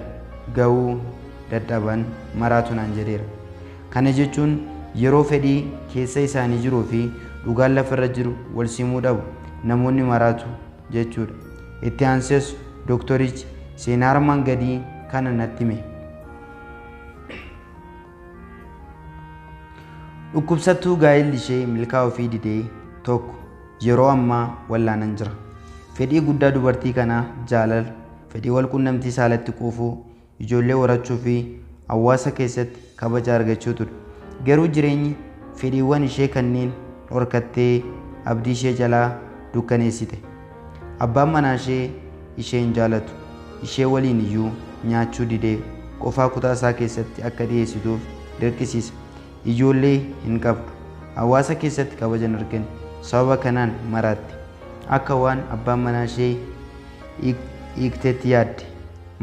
ga'uu dadhaban maraatu naan jedheera. Kana jechuun yeroo fedhii keessa isaanii jiruu fi dhugaan lafarra jiru wal simuu dhabu namoonni maraatu jechuudha. Itti aansees doktorichi seenaa armaan gadii kana natti hime. Dhukkubsattuu gaa'elli ishee milkaa'uu fi didee tokko yeroo ammaa wallaanan jira. Fedhii guddaa dubartii kanaa jaalala, fedhii walquunnamtii saalatti quufuu, ijoollee horachuu fi hawaasa keessatti kabaja argachuu ture. Garuu jireenyi fedhiiwwan ishee kanneen dhorkattee abdii ishee jalaa dukkaneessite. Abbaan manaa ishee isheen jaalatu ishee waliin iyyuu nyaachuu didee qofaa kutaa isaa keessatti akka dhiyeessituuf dirqisiisa. Ijoollee hin qabdu. Hawaasa keessatti kabaja hin arganne. Sababa kanaan maraatti. Akka waan abbaan manaa ishee hiiktetti yaadde.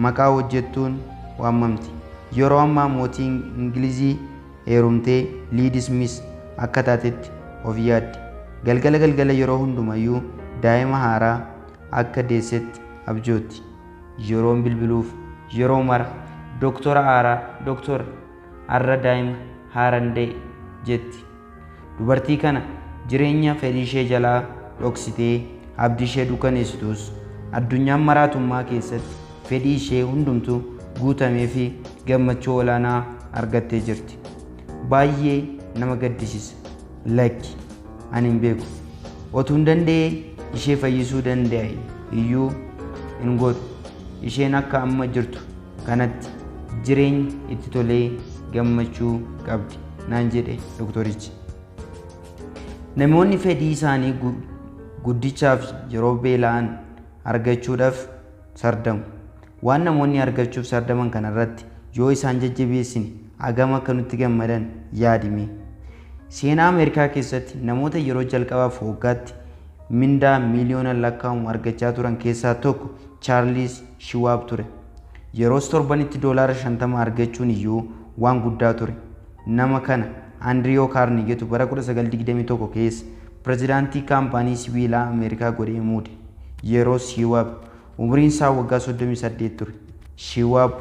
Maqaa hojjettuun waamamti. Yeroo ammaa mootiin Ingilizii heerumtee Liid Smith akka taatetti of yaadde. Galgala yeroo hundumayyuu daa'ima haaraa akka deessetti abjootti. Yeroon bilbiluuf yeroo mara doktora har'a daa'ima haaraan da'e jetti. Dubartii kana jireenya fedhii ishee jalaa dhoksitee abdii ishee dukkaneessitus addunyaan maraatummaa keessatti fedhii ishee hundumtuu guutamee fi gammachuu olaanaa argattee jirti. Baay'ee nama gaddisiisa. Lakki ani hin beeku. Otuun danda'ee ishee fayyisuu danda'e iyyuu hin godhu. Isheen akka amma jirtu kanatti jireenya itti tolee gammachuu qabdi naan jedhe doktorichi. Namoonni fedhii isaanii guddichaaf yeroo beela'an argachuudhaaf sardamu. Waan namoonni argachuuf sardaman kanarratti yoo isaan jajjabeessine hagam akka nutti gammadan yaadime. Seenaa Ameerikaa keessatti namoota yeroo jalqabaaf waggaatti mindaa miiliyoonaan lakkaa'amu argachaa turan keessaa tokko Chaarlis Shiwaab ture. Yeroos torbanitti $50 argachuun iyyuu waan guddaa ture. Nama kana Andriyoo Kaarnigeetu bara 1921 keessa pirezidaantii kaampaanii sibiilaa Ameerikaa godhee muude. Yeroo Shiwaab umriin isaa waggaa 38 ture. Shiwaab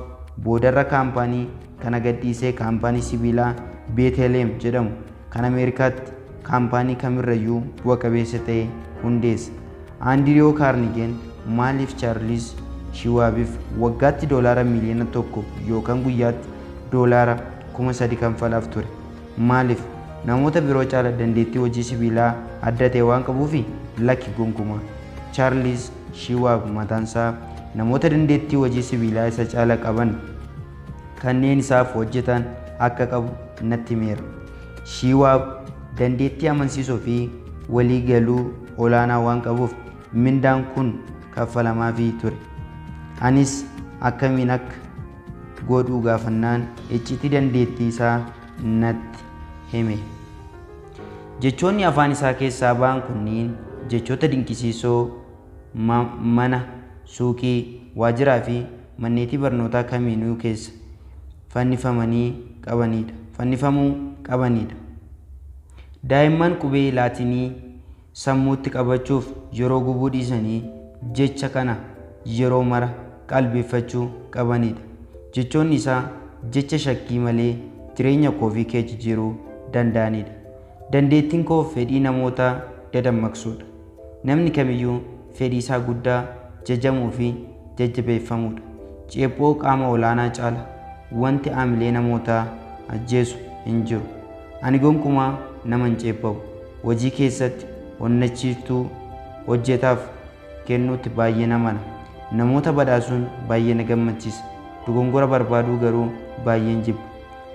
boodarra kaampaanii kana gadhiisee kaampaanii sibiilaa Beeteleem jedhamu kan Ameerikaatti kaampaanii kamirrayyuu bu'a qabeessa ta'e hundeesse. Andriyoo Kaarnigeen maaliif Chaarlis Shiwaabiif waggaatti $1 miliyoona yookaan guyyaatti $3,000 kanfalaaf ture? Maaliif namoota biroo caala dandeettii hojii sibiilaa adda ta'e waan qabuufi? Lakki gonkumaa. Chaarlis Shiwaab mataansaa namoota dandeettii hojii sibiilaa isa caala qaban kanneen isaaf hojjetan akka qabu natti himeera. Shiwaab dandeettii amansiisoo fi walii galuu olaanaa waan qabuuf mindaan kun kaffalamaafii ture. Anis akkamiin akka godhuu gaafannaan iccitii dandeettii isaa natti hime. Jechoonni afaan isaa keessaa ba'an kunniin jechoota dinqisiisoo mana, suuqii, waajiraa fi manneetii barnootaa kamiinuu keessa fannifamuu qabanidha. Daa'imman qubee laatinii sammuutti qabachuuf yeroo gubuu dhiisanii jecha kana yeroo mara qalbeeffachuu qabanidha. Jechoonni isaa jecha shakkii malee jireenya koo fi kee jijjiiruu danda'anidha. Dandeettiin koo fedhii namoota dadammaqsuudha. Namni kamiyyuu fedhii isaa guddaa jajamuu fi jajjabeeffamuudha. Ceephoo qaama olaanaa caala wanti aamilee namootaa ajjeesu hin jiru. Ani gonkumaa nama hin ceephaa'u. Hojii keessatti onnachiiftuu hojjetaaf kennuutti baay'ee namana. Namoota badhaasuun baay'ee na gammachiisa. Dogongora barbaaduu garuu baay'een jibba.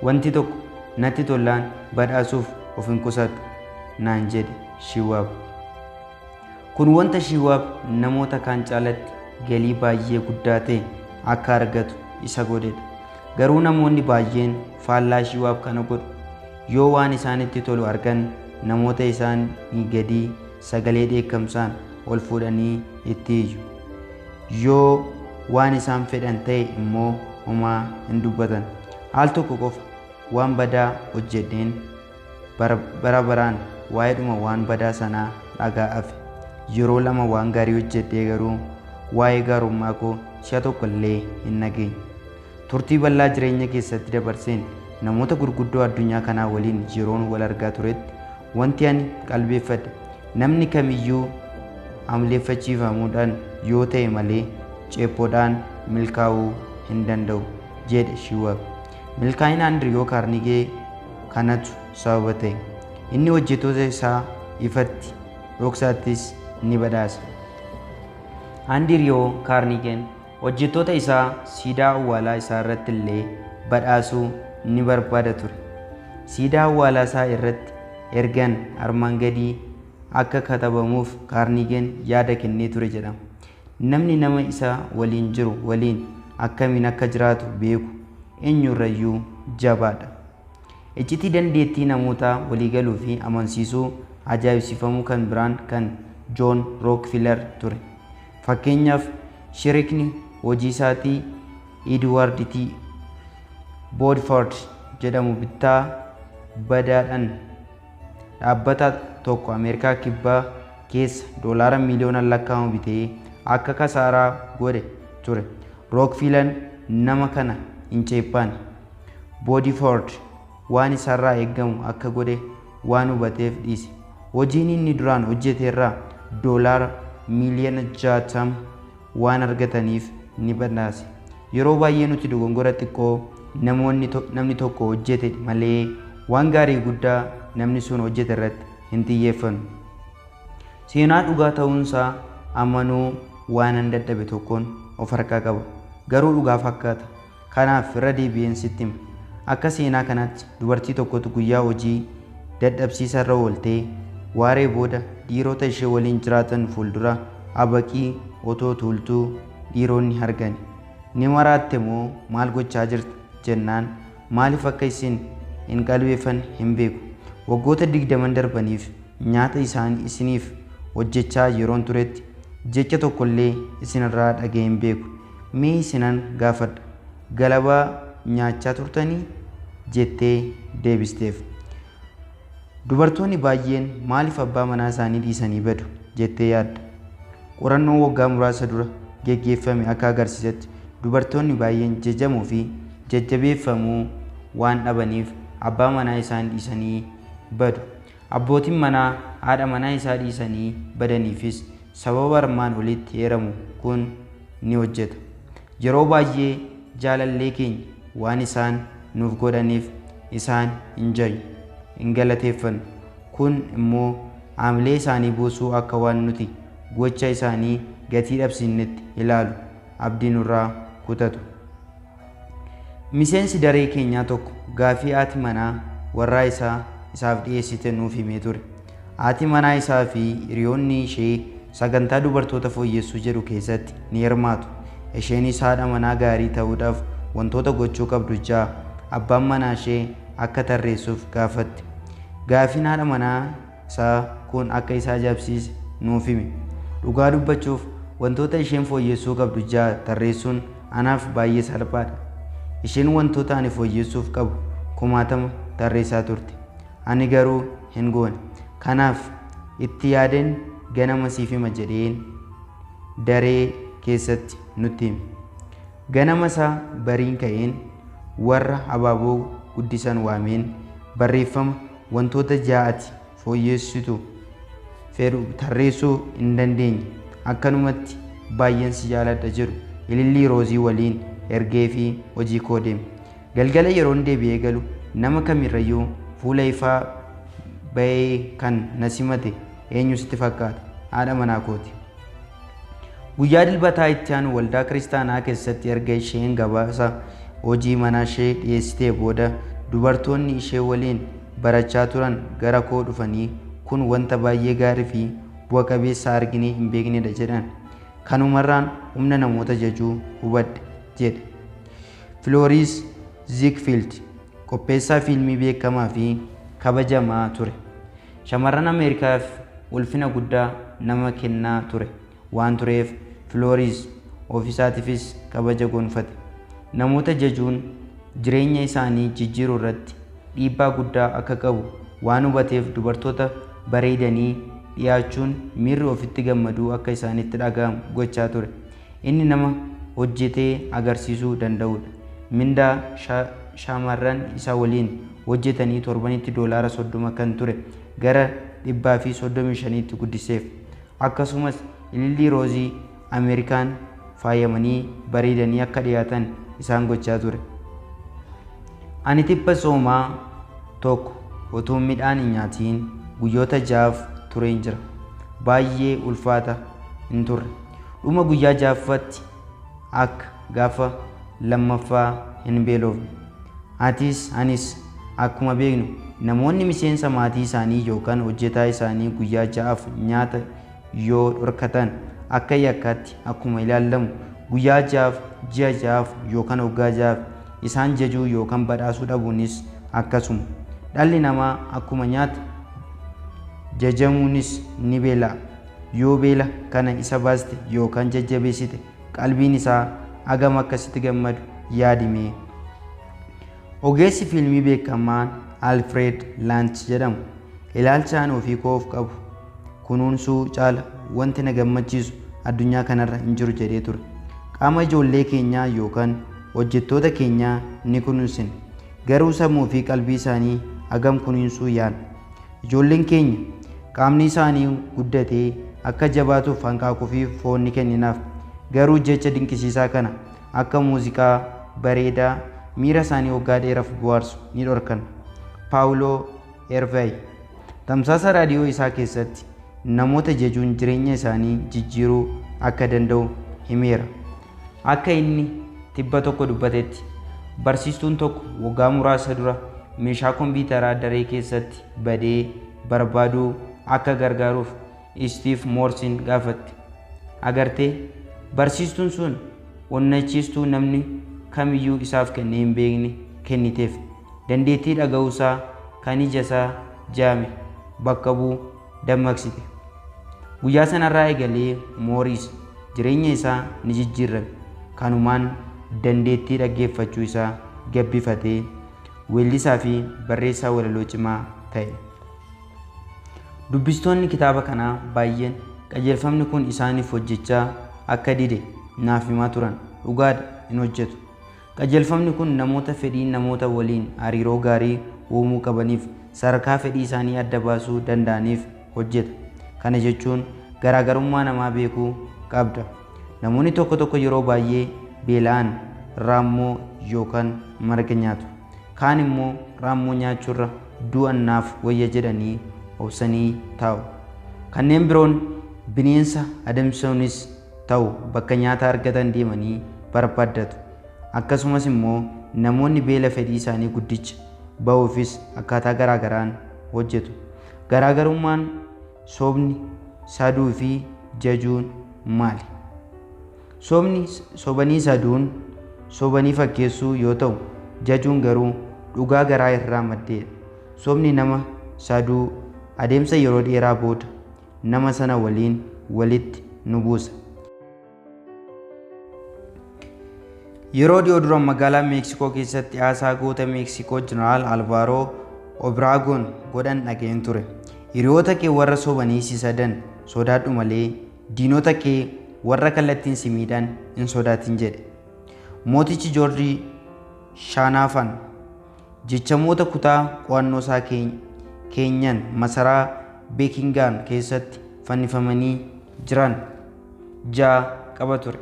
Wanti tokko natti tolaan badhaasuuf of hin qusadhu naan jedhe Shiwaab. Kun wanta Shiwaab namoota kaan caalatti galii baay'ee guddaa ta'e akka argatu isa godhedha. Garuu namoonni baay'een faallaa Shiwaab kana godhu. Yoo waan isaanitti tolu argan namoota isaanii gadii sagalee dheekkamsaan ol fuudhanii itti iyyu. Yoo waan isaan fedhan ta'e immoo homaa hin dubbatan. Haal tokko qofa waan badaa hojjedheen bara baraan waa'eedhuma waan badaa sanaa dhagaa hafe. Yeroo 2 waan gaarii hojjedhee garuu waa'ee gaarummaa koo si'a tokko illee hin dhageenye. Turtii bal'aa jireenya keessatti dabarseen namoota gurguddoo addunyaa kanaa waliin yeroon wal argaa turetti wanti ani qalbeeffadhe namni kamiyyuu amaleeffachiifamuudhaan yoo ta'e malee ceephoodhaan milkaa'uu hin danda'u jedhe Shiwaab. Milkaa'ina Andriyoo Kaarnigee kanatu sababa ta'e. Inni hojjettoota isaa ifatti dhoksaattis ni badhaasa. Andriyoo Kaarnigeen hojjettoota isaa siidaa awwaalaa isaa irratti illee badhaasuu ni barbaada ture. Siidaa awwaalaa isaa irratti ergaan armaan gadii akka katabamuuf Kaarnigeen yaada kennee ture jedhama. Namni nama isa waliin jiru waliin akkamiin akka jiraatu beeku eenyurrayyuu jabaadha. Iccitii dandeettii namootaa waliigaluu fi amansiisuu ajaa'ibsiifamuu kan biraan kan Joon Rookfiilar ture. Fakkeenyaaf shiriikni hojii isaatii Edward T. Boodford jedhamu bittaa badaadhaan dhaabbata tokko Ameerikaa kibbaa keessa doolaara miliyoonaan lakkaa'amu bitee akka kasaaraa godhe ture. Rookfiilar nama kana hin ceephaane. Boodford waan isarraa eegamu akka godhe waan hubateef dhiise. Hojiin inni duraan hojjeterraa doolaara miliyoona 60 waan argataniif ni badhaase. Yeroo baay'ee nuti dogongora xiqqoo namni tokko hojjete malee waan gaarii guddaa namni sun hojjete irratti hin xiyyeeffannu. Seenaa dhugaa ta'uunsaa amanuu waan hin dadhabe tokkoon of harkaa qaba. Garuu dhugaa fakkaata. Kanaaf irra deebi'een sitti hima. Akka seenaa kanaatti dubartii tokkotu guyyaa hojii dadhabsiisa irra ooltee waaree booda dhiirota ishee waliin jiraatan fuuldura abaqii otoo tuultuu dhiironni argani. Ni maraatte moo maal gochaa jirta jennaan maaliif akka isin hin qalbeeffanne hin beeku. Waggoota 20 darbaniif nyaata isiniif hojjechaa yeroon turetti jecha tokkollee isinirraa dhaga'ee hin beeku. Mee isinan gaafadha. Galabaa nyaachaa turtanii jettee deebisteef. Dubartoonni baay'een maaliif abbaa manaa isaanii dhiisanii badu jettee yaadda. Qorannoon waggaa muraasa dura geggeeffame akka agarsiisetti dubartoonni baay'een jajamuu fi jajjabeeffamuu waan dhabaniif abbaa manaa isaanii dhiisanii badu. Abbootiin manaa haadha manaa isaa dhiisanii badaniifis sababa armaan olitti heeramu kun ni hojjeta. Yeroo baay'ee jaalallee keenya waan isaan nuuf godhaniif isaan hin jajnu, hin galateeffannu. Kun immoo haamilee isaanii buusuu akka waan nuti gocha isaanii gatii dhabsiifnetti ilaalu abdii nurraa kutatu. Miseensi daree keenyaa tokko gaafii haati manaa warraa isaaf dhiyeessite nuuf himee ture. Haati manaa isaa fi hiriyoonni ishee sagantaa dubartoota fooyyessuu jedhu keessatti ni hirmaatu. Isheenis haadha manaa gaarii ta'uudhaaf wantoota gochuu qabdu ja'a abbaan manaa ishee akka tarreessuuf gaafatte. Gaafiin haadha manaa isaa kun akka isa ajaa'ibsiise nuuf hime. Dhugaa dubbachuuf wantoota isheen fooyyessuu qabdu ja'a tarreessuun anaaf baay'ee salphaadha. Isheen wantoota ani fooyyessuuf qabu 60 tarreessaa turte. Ani garuu hin goone. Kanaaf itti yaadeen ganama siif hima jedheen daree keessatti nutti hime. Ganama isaa bariin ka'een warra abaaboo guddisan waameen barreeffama wantoota ja'ati fooyyessitu fedhu tarreessuu hin dandeenye akkanumatti baay'een si jaaladha jedhu ilillii roozii waliin ergee fi hojii koo deeme. Galgala yeroon deebi'ee galu nama kamirrayyuu fuula ifaa bahee kan na simate eenyu sitti fakkaata? Haadha manaa kooti. Guyyaa dilbataa itti aanu waldaa kiristaanaa keessatti erga isheen gabaasa hojii manaa ishee dhiyeessitee booda dubartoonni ishee waliin barachaa turan gara koo dhufanii kun wanta baay'ee gaarii fi bu'a qabeessa arginee hin beeknedha jedhan. Kanumarraan humna namoota jajuu hubadhe jedhe. Flooris Ziegfeld qopheessaa fiilmii beekamaa fi kabajamaa ture. Shamarran Ameerikaaf ulfina guddaa nama kennaa ture waan tureef Flooris ofiisaatiifis kabaja gonfate. Namoota jajuun jireenya isaanii jijjiiruu irratti dhiibbaa guddaa akka qabu waan hubateef dubartoota bareedanii dhiyaachuun miirri ofitti gammaduu akka isaanitti dhaga'amu gochaa ture. Inni nama hojjetee agarsiisuu danda'udha. Mindaa shamarran isa waliin hojjetanii torbanitti doolaara 30 kan ture gara 135tti guddiseef. Akkasumas ilillii roozii Ameerikaan faayamanii bareedanii akka dhiyaatan isaan gochaa ture. Ani tippa soomaa tokko utuu midhaan hin nyaatiin guyyoota 6 tureen jira. Baay'ee ulfaata hin turre. Dhuma guyyaa 6ffaatti akka gaafa lammaffaa hin beelofne. Atis anis akkuma beeknu namoonni miseensa maatii isaanii yookaan hojjetaa isaanii guyyaa ja'aaf nyaata yoo dhorkatan akka yakkaatti akkuma ilaalamu guyyaa ja'aaf ji'a ja'aaf yookaan waggaa ja'aaf isaan jajuu yookaan badhaasuu dhabuunis akkasuma. Dhalli namaa akkuma nyaata jajamuunis ni beela. Yoo beela kana isa baaste yookaan jajjabeessite qalbiin isaa agam akkasitti gammadu yaadime. Ogeessi fiilmii beekamaan Alfred Laanch jedhamu ilaalchaan ofii koof qabu kunuunsuu caala wanti na gammachiisu addunyaa kanarra hin jiru jedhee ture. Qaama ijoollee keenyaa yookaan hojjettoota keenyaa ni kunuunsina. Garuu sammuu fi qalbii isaanii agam kunuunsuu yaala. Ijoolleen keenya qaamni isaanii guddatee akka jabaatuuf hanqaaquu fi foon ni kenninaaf. Garuu jecha dinqisiisaa kana akka muuziqaa bareedaa miira isaanii waggaa dheeraaf bohaarsu ni dhorkan. Paawuloo Ervey tamsaasa raadiyoo isaa keessatti namoota jajuun jireenya isaanii jijjiiruu akka danda'u himeera. Akka inni tibba tokko dubbatetti barsiistuun tokko waggaa muraasa dura meeshaa kompiitaraa daree keessatti badee barbaaduu akka gargaaruuf Steve Morsin gaafatti. Agartee barsiistuun sun onnachiistuu namni kamiyyuu isaaf kennee hin beekne kenniteef. Dandeettii dhaga'uusaa kan ija isaa jaame bakka bu'u dammaqsite. Guyyaa sanarraa eegalee Mooriis jireenya isaa ni jijjiirame. Kanumaan dandeettii dhaggeeffachuu isaa gabbifatee weellisaa fi barreessaa walaloo cimaa ta'e. Dubbistoonni kitaaba kanaa baay'een qajeelfamni kun isaaniif hojjechaa akka dide naaf himaa turan. Dhugaadha, hin hojjetu. Qajeelfamni kun namoota fedhii namoota waliin hariiroo gaarii uumuu qabaniif sadarkaa fedhii isaanii adda baasuu danda'aniif hojjeta. Kana jechuun garaagarummaa namaa beekuu qabda. Namoonni tokko tokko yeroo baay'ee beela'an raammoo yookaan marga nyaatu. Kaan immoo raammoo nyaachuurra du'an naaf wayya jedhanii obsanii taa'u. Kanneen biroon bineensa adamsuunis ta'u bakka nyaata argatan deemanii barbaaddatu. Akkasumas immoo namoonni beela fedhii isaanii guddicha ba'uufis akkaataa garaagaraan hojjetu. Garaagarummaan sobni, saduu fi jajuun maali? Sobanii saduun sobanii fakkeessuu yoo ta'u, jajuun garuu dhugaa garaa irraa maddeedha. Sobni nama saduu adeemsa yeroo dheeraa booda nama sana waliin walitti nu buusa. Yeroo dhiyoo dura magaalaa Meeksikoo keessatti haasaa goota Meeksikoo Jeneraal Alvaaroo Obraagoon godhan dhaga'een ture. Hiriyoota kee warra sobanii si sadan sodaadhu malee diinota kee warra kallattiin si miidhan hin sodaatin jedhe. Mootichi Joorjii Shaanaafan jechamoota kutaa qo'annoo isaa keenyan masaraa Beekingaam keessatti fannifamanii jiran 6 qaba ture.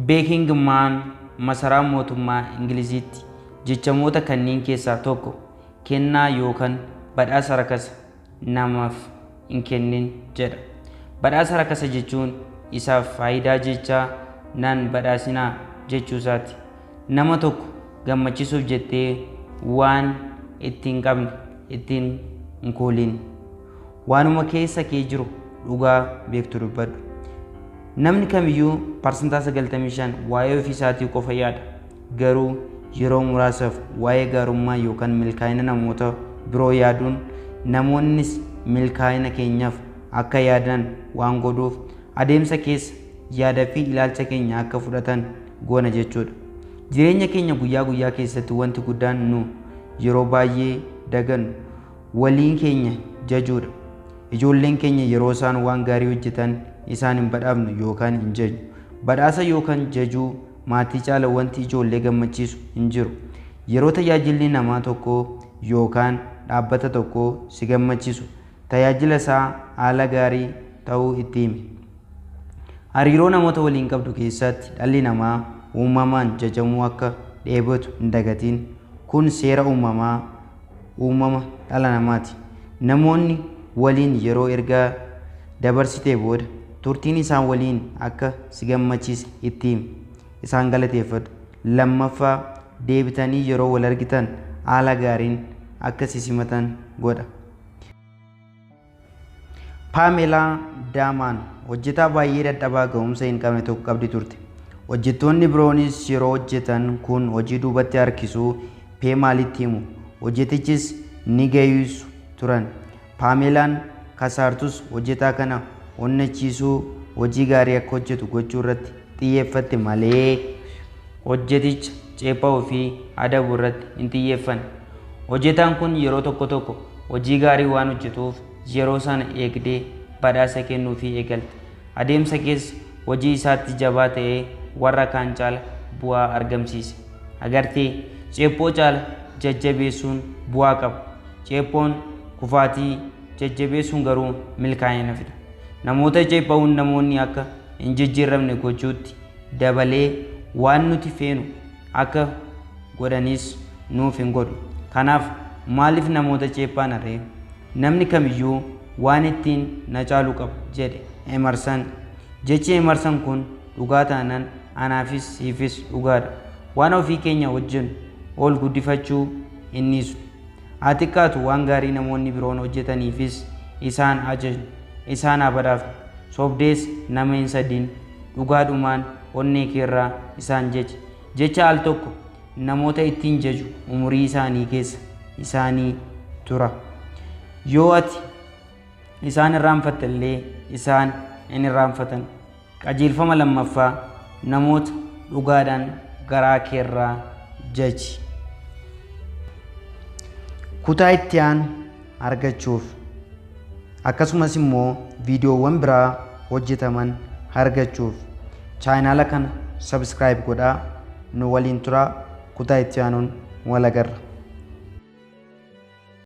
Beekingmaan masaraa mootummaa Ingiliziitti jechamoota kanneen keessaa tokko kennaa yookaan badhaasa rakasa namaaf hin kennin jedha. Badhaasa rakasa jechuun isaaf faayidaa jechaa nan badhaasinaa jechuusaati. Nama tokko gammachiisuuf jettee waan ittiin qabne ittiin hin kooliin. Waanuma keessa kee jiru dhugaa beektu dubbadhu. Namni kamiyyuu parsantaa 95 waa'ee ofii isaatii qofa yaada. Garuu yeroo muraasaaf waa'ee gaarummaa yookaan milkaa'ina namoota biroo yaaduun namoonnis milkaa'ina keenyaaf akka yaadan waan godhuuf adeemsa keessa yaada fi ilaalcha keenya akka fudhatan goona jechuudha. Jireenya keenya guyyaa guyyaa keessatti wanti guddaan nu yeroo baay'ee dagannu waliin keenya jajuudha. Ijoolleen keenya yeroo isaan waan gaarii hojjetan isaan hin badhaafnu yookaan hin jaju. Badhaasa yookaan jajuu maatii caala wanti ijoollee gammachiisu hin jiru. Yeroo tajaajilli namaa tokko yookaan dhaabbata tokko si gammachiisu tajaajila isaa haala gaarii ta'uu itti himi. Hariiroo namoota waliin qabdu keessatti dhalli namaa uumamaan jajamuu akka dheebotu hin dagatiin. Kun seera uumama dhala namaati. Namoonni waliin yeroo ergaa dabarsitee booda turtiin isaan waliin akka si gammachiise itti himi. Isaan galateeffadhu. Lammaffaa deebitanii yeroo wal argitan haala gaariin akka simatan godha. Paamelaa Daamaan hojjetaa baay'ee dadhabaa ga'umsa hin qabne tokko qabdi turte. Hojjettoonni biroonis yeroo hojjetan kun hojii duubatti harkisuu Paamelaatti himu. Hojjetichis ni gayyus turan. Paamelaan kasaartus hojjetaa kana onnachiisuu hojii gaarii akka hojjetu gochuu irratti xiyyeeffatte malee hojjeticha ceephaa fi adabuu irratti hin xiyyeeffanne. Hojjetaan kun yeroo tokko tokko hojii gaarii waan hojjetuuf yeroo sana eegdee badhaasa kennuufii eegalte. Adeemsa keessa hojii isaatti jabaa ta'ee warra kaan caala bu'aa argamsiise. Agartee ceephoo caala jajjabeessuun bu'aa qaba. Ceephoon kufaatii jajjabeessuun garuu milkaa'ina fida. Namoota ceephaa'uun namoonni akka hin jijjiiramne gochuutti dabalee waan nuti feenu akka godhanis nuuf hin godhu. Kanaaf maaliif namoota ceephaan arree? Namni kamiyyuu waan ittiin na caalu qaba jedhe Emerson. Jechi Emerson kun dhugaa taanaan anaafis siifis dhugaadha. Waan ofii keenya wajjin ol guddifachuu hin dhiisnu. Haa xiqqaatu waan gaarii namoonni biroon hojjetaniifis isaan ajajnu, isaan abadaafnu. Sobdees nama hin sadiin dhugaadhumaan onnee keerraa isaan jecha. Jecha al tokko namoota ittiin jaju umurii isaanii keessa isaanii tura. Yoo ati isaan irraanfatte illee isaan hin irraanfatan. Qajeelfama lammaffaa namoota dhugaadhaan garaa keerraa jaji. Kutaa itti aanu argachuuf akkasumas immoo viidiyoowwan biraa hojjetaman argachuuf chaanaala kana subscribe godhaa. Nu waliin turaa. Kutaa itti aanuun wal agarra.